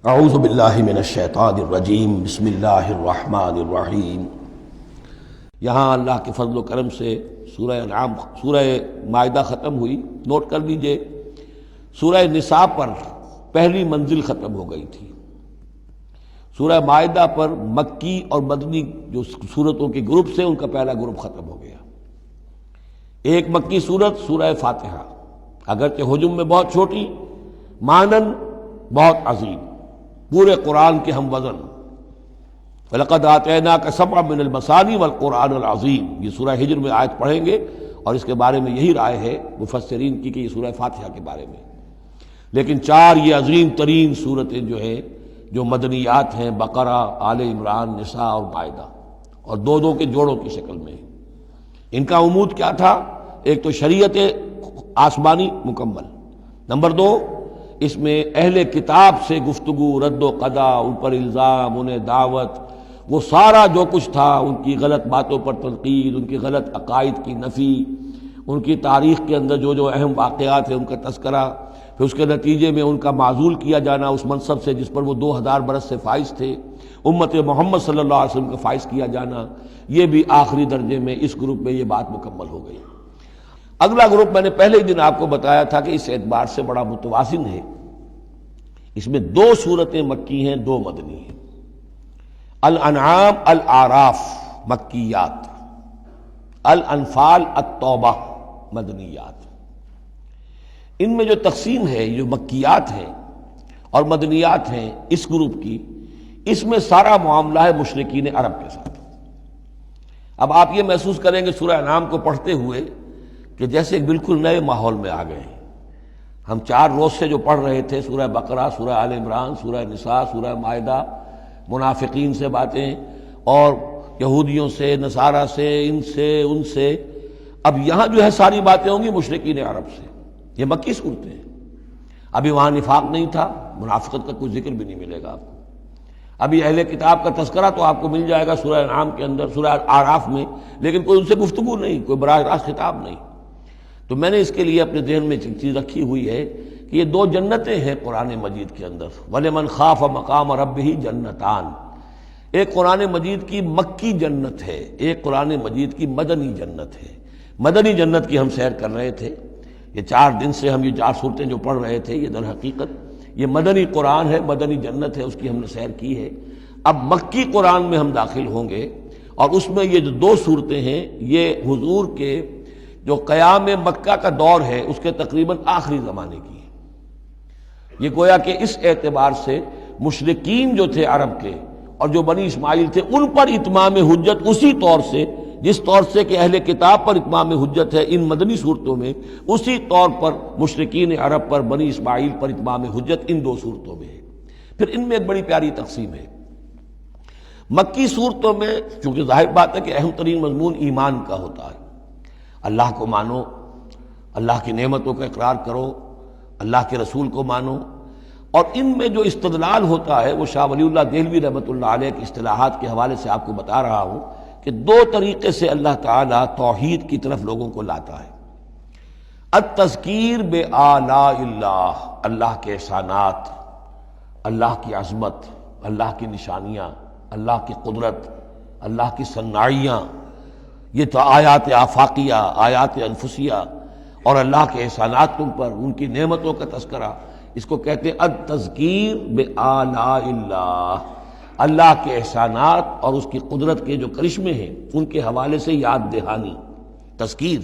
اعوذ باللہ من الشیطان الرجیم بسم اللہ الرحمن الرحیم۔ یہاں اللہ کے فضل و کرم سے سورہ انعام سورہ مائدہ ختم ہوئی۔ نوٹ کر لیجئے سورہ نساء پر پہلی منزل ختم ہو گئی تھی۔ سورہ مائدہ پر مکی اور مدنی جو سورتوں کے گروپ سے ان کا پہلا گروپ ختم ہو گیا۔ ایک مکی سورت سورہ فاتحہ، اگرچہ حجم میں بہت چھوٹی، مانن بہت عظیم، پورے قرآن کے ہم وزن۔ وَلَقَدْ آتَيْنَاكَ سَبْعًا مِّنَ الْمَثَانِي وَالْقُرْآنِ الْعَظِيمِ، یہ سورہ ہجر میں آیت پڑھیں گے اور اس کے بارے میں یہی رائے ہے مفسرین کی کہ یہ سورہ فاتحہ کے بارے میں۔ لیکن چار یہ عظیم ترین سورتیں جو ہیں جو مدنیات ہیں، بقرہ، آل عمران، نساء اور مائدہ، اور دو دو کے جوڑوں کی شکل میں۔ ان کا عمود کیا تھا؟ ایک تو شریعت آسمانی مکمل، نمبر دو اس میں اہل کتاب سے گفتگو، رد و قضا، ان پر الزام، انہیں دعوت، وہ سارا جو کچھ تھا، ان کی غلط باتوں پر تنقید، ان کی غلط عقائد کی نفی، ان کی تاریخ کے اندر جو جو اہم واقعات ہیں ان کا تذکرہ، پھر اس کے نتیجے میں ان کا معزول کیا جانا اس منصب سے جس پر وہ 2000 برس سے فائز تھے، امت محمد صلی اللہ علیہ وسلم کا فائز کیا جانا، یہ بھی آخری درجے میں اس گروپ میں یہ بات مکمل ہو گئی۔ اگلا گروپ میں نے پہلے ہی دن آپ کو بتایا تھا کہ اس اعتبار سے بڑا متوازن ہے، اس میں دو سورتیں مکی ہیں، دو مدنی ہیں۔ الانعام الاعراف مکیات، الانفال التوبہ مدنیات۔ ان میں جو تقسیم ہے، جو مکیات ہیں اور مدنیات ہیں اس گروپ کی، اس میں سارا معاملہ ہے مشرکین عرب کے ساتھ۔ اب آپ یہ محسوس کریں گے سورہ انعام کو پڑھتے ہوئے کہ جیسے ایک بالکل نئے ماحول میں آ گئے ہیں۔ ہم 4 روز سے جو پڑھ رہے تھے سورہ بقرہ، سورہ آل عمران، سورہ نساء، سورہ مائدہ، منافقین سے باتیں اور یہودیوں سے، نصارہ سے، ان سے، ان سے، اب یہاں جو ہے ساری باتیں ہوں گی مشرکین عرب سے۔ یہ مکی صورتیں ہیں۔ ابھی وہاں نفاق نہیں تھا، منافقت کا کوئی ذکر بھی نہیں ملے گا آپ کو۔ ابھی اہل کتاب کا تذکرہ تو آپ کو مل جائے گا سورہ انعام کے اندر، سورہ اعراف میں، لیکن کوئی ان سے گفتگو نہیں، کوئی براہ راست خطاب نہیں۔ تو میں نے اس کے لیے اپنے ذہن میں ایک چیز رکھی ہوئی ہے کہ یہ 2 جنتیں ہیں قرآن مجید کے اندر۔ وَلِمَنْ خَافَ مَقَامَ رَبِّهِ جنتان، ایک قرآن مجید کی مکی جنت ہے، ایک قرآن مجید کی مدنی جنت ہے۔ مدنی جنت کی ہم سیر کر رہے تھے، یہ 4 دن سے ہم یہ 4 صورتیں جو پڑھ رہے تھے، یہ در حقیقت یہ مدنی قرآن ہے، مدنی جنت ہے، اس کی ہم نے سیر کی ہے۔ اب مکی قرآن میں ہم داخل ہوں گے اور اس میں یہ جو 2 صورتیں ہیں یہ حضور کے جو قیام مکہ کا دور ہے اس کے تقریباً آخری زمانے کی ہے۔ یہ گویا کہ اس اعتبار سے مشرکین جو تھے عرب کے اور جو بنی اسماعیل تھے ان پر اتمام حجت اسی طور سے جس طور سے کہ اہل کتاب پر اتمام حجت ہے ان مدنی صورتوں میں، اسی طور پر مشرکین عرب پر، بنی اسماعیل پر اتمام حجت ان 2 صورتوں میں ہے۔ پھر ان میں ایک بڑی پیاری تقسیم ہے۔ مکی صورتوں میں چونکہ ظاہر بات ہے کہ اہم ترین مضمون ایمان کا ہوتا ہے، اللہ کو مانو، اللہ کی نعمتوں کا اقرار کرو، اللہ کے رسول کو مانو، اور ان میں جو استدلال ہوتا ہے وہ شاہ ولی اللہ دہلوی رحمۃ اللہ علیہ کی اصطلاحات کے حوالے سے آپ کو بتا رہا ہوں کہ 2 طریقے سے اللہ تعالیٰ توحید کی طرف لوگوں کو لاتا ہے۔ التذکیر بآلاء اللہ، اللہ کے احسانات، اللہ کی عظمت، اللہ کی نشانیاں، اللہ کی قدرت، اللہ کی صناعیاں، یہ تو آیات آفاقیہ، آیات انفسیہ، اور اللہ کے احسانات تم پر، ان کی نعمتوں کا تذکرہ، اس کو کہتے ہیں التذکیر بآلاء اللہ، اللہ کے احسانات اور اس کی قدرت کے جو کرشمے ہیں ان کے حوالے سے یاد دہانی، تذکیر۔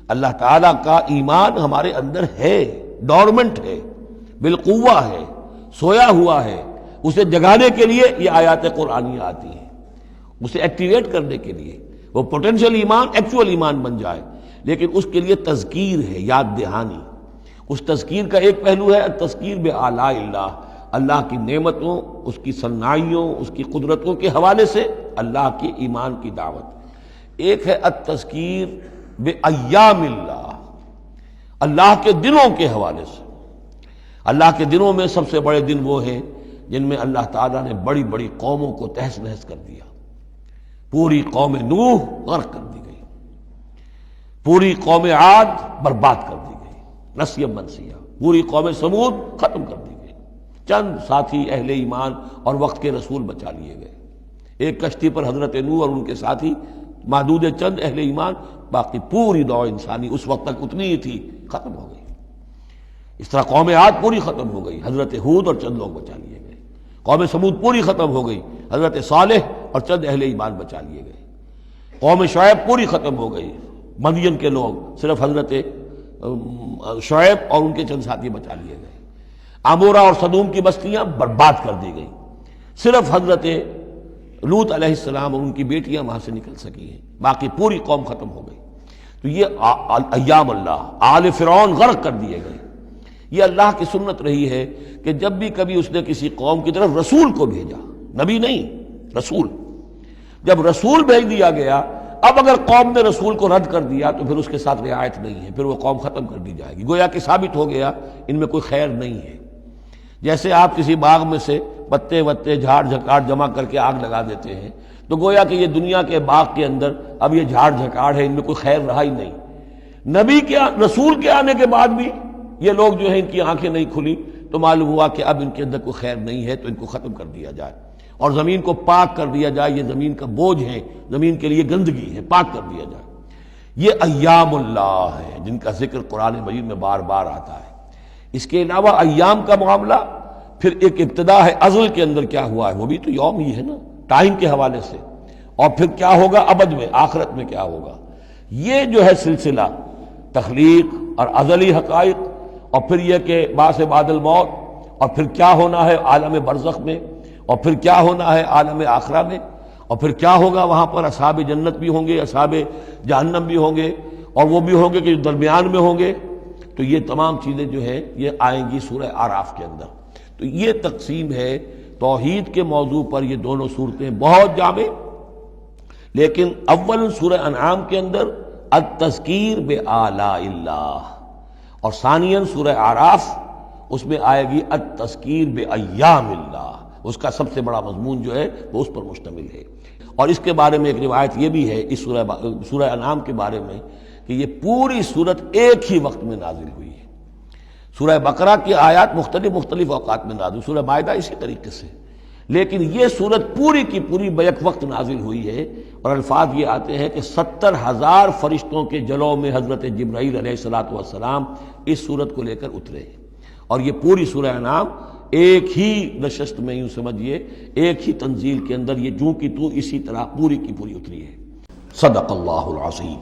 اللہ تعالیٰ کا ایمان ہمارے اندر ہے، ڈورمنٹ ہے، بالقوہ ہے، سویا ہوا ہے، اسے جگانے کے لیے یہ آیات قرآنیہ آتی ہیں، اسے ایکٹیویٹ کرنے کے لیے وہ پوٹینشیل ایمان ایکچوئل ایمان بن جائے، لیکن اس کے لیے تذکیر ہے، یاد دہانی۔ اس تذکیر کا ایک پہلو ہے التذکیر بآلاء اللہ، اللہ کی نعمتوں، اس کی صناعیوں، اس کی قدرتوں کے حوالے سے اللہ کے ایمان کی دعوت۔ ایک ہے التذکیر بایام اللہ، اللہ کے دنوں کے حوالے سے۔ اللہ کے دنوں میں سب سے بڑے دن وہ ہیں جن میں اللہ تعالیٰ نے بڑی بڑی قوموں کو تہس نہس کر دیا۔ پوری قوم نوح غرق کر دی گئی، پوری قوم عاد برباد کر دی گئی، نسیا منسیا، پوری قوم سمود ختم کر دی گئی، چند ساتھی اہل ایمان اور وقت کے رسول بچا لیے گئے. ایک کشتی پر حضرت نوح اور ان کے ساتھی، محدود چند اہل ایمان، باقی پوری نوع انسانی اس وقت تک اتنی ہی تھی، ختم ہو گئی. اس طرح قوم عاد پوری ختم ہو گئی، حضرت ہود اور چند لوگ بچا لیے گئے. قوم سمود پوری ختم ہو گئی، حضرت صالح اور چند اہل ایمان بچا لیے گئے. قوم شعیب پوری ختم ہو گئی، مدین کے لوگ، صرف حضرت شعیب اور ان کے چند ساتھی بچا لیے گئے. عمورہ اور صدوم کی بستیاں برباد کر دی گئیں، صرف حضرت لوط علیہ السلام اور ان کی بیٹیاں وہاں سے نکل سکی ہیں، باقی پوری قوم ختم ہو گئی. تو یہ ایام اللہ، آل فرعون غرق کر دیے گئے. یہ اللہ کی سنت رہی ہے کہ جب بھی کبھی اس نے کسی قوم کی طرف رسول کو بھیجا، نبی نہیں رسول، جب رسول بھیج دیا گیا، اب اگر قوم نے رسول کو رد کر دیا تو پھر اس کے ساتھ رعایت نہیں ہے، پھر وہ قوم ختم کر دی جائے گی. گویا کہ ثابت ہو گیا ان میں کوئی خیر نہیں ہے. جیسے آپ کسی باغ میں سے پتے وتے جھاڑ جھکاڑ جمع کر کے آگ لگا دیتے ہیں، تو گویا کہ یہ دنیا کے باغ کے اندر اب یہ جھاڑ جھکاڑ ہے، ان میں کوئی خیر رہا ہی نہیں. نبی کے رسول کے آنے کے بعد بھی یہ لوگ جو ہیں ان کی آنکھیں نہیں کھلی تو معلوم ہوا کہ اب ان کے اندر کوئی خیر نہیں ہے، تو ان کو ختم کر دیا جائے اور زمین کو پاک کر دیا جائے. یہ زمین کا بوجھ ہے، زمین کے لیے گندگی ہے، پاک کر دیا جائے. یہ ایام اللہ ہے جن کا ذکر قرآن مجید میں بار بار آتا ہے. اس کے علاوہ ایام کا معاملہ پھر ایک ابتدا ہے، ازل کے اندر کیا ہوا ہے وہ بھی تو یوم ہی ہے نا، ٹائم کے حوالے سے، اور پھر کیا ہوگا ابد میں، آخرت میں کیا ہوگا. یہ جو ہے سلسلہ تخلیق اور ازلی حقائق، اور پھر یہ کہ بعث بعد الموت، اور پھر کیا ہونا ہے عالم برزخ میں، اور پھر کیا ہونا ہے عالم آخرہ میں، اور پھر کیا ہوگا وہاں پر اصحاب جنت بھی ہوں گے، اصحاب جہنم بھی ہوں گے، اور وہ بھی ہوں گے کہ جو درمیان میں ہوں گے. تو یہ تمام چیزیں جو ہیں یہ آئیں گی سورہ اعراف کے اندر. تو یہ تقسیم ہے توحید کے موضوع پر. یہ دونوں صورتیں بہت جامع، لیکن اول سورہ انعام کے اندر التذکیر بآلاء اللہ، اور ثانیاً سورہ اعراف اس میں آئے گی التذکیر بایام اللہ. اس کا سب سے بڑا مضمون جو ہے وہ اس پر مشتمل ہے. اور اس کے بارے میں ایک روایت یہ بھی ہے اس سورہ انعام کے بارے میں کہ یہ پوری سورت ایک ہی وقت میں نازل ہوئی ہے. سورہ بقرہ کی آیات مختلف اوقات میں نازل، سورہ مائدہ اسی طریقے سے، لیکن یہ سورت پوری کی پوری بیک وقت نازل ہوئی ہے. اور الفاظ یہ آتے ہیں کہ 70,000 فرشتوں کے جلوں میں حضرت جبرائیل علیہ الصلوۃ والسلام اس سورت کو لے کر اترے. اور یہ پوری سورہ انعام ایک ہی نشست میں، یوں سمجھیے ایک ہی تنزیل کے اندر یہ جوں کی تو اسی طرح پوری کی پوری اتری ہے. صدق اللہ العظیم.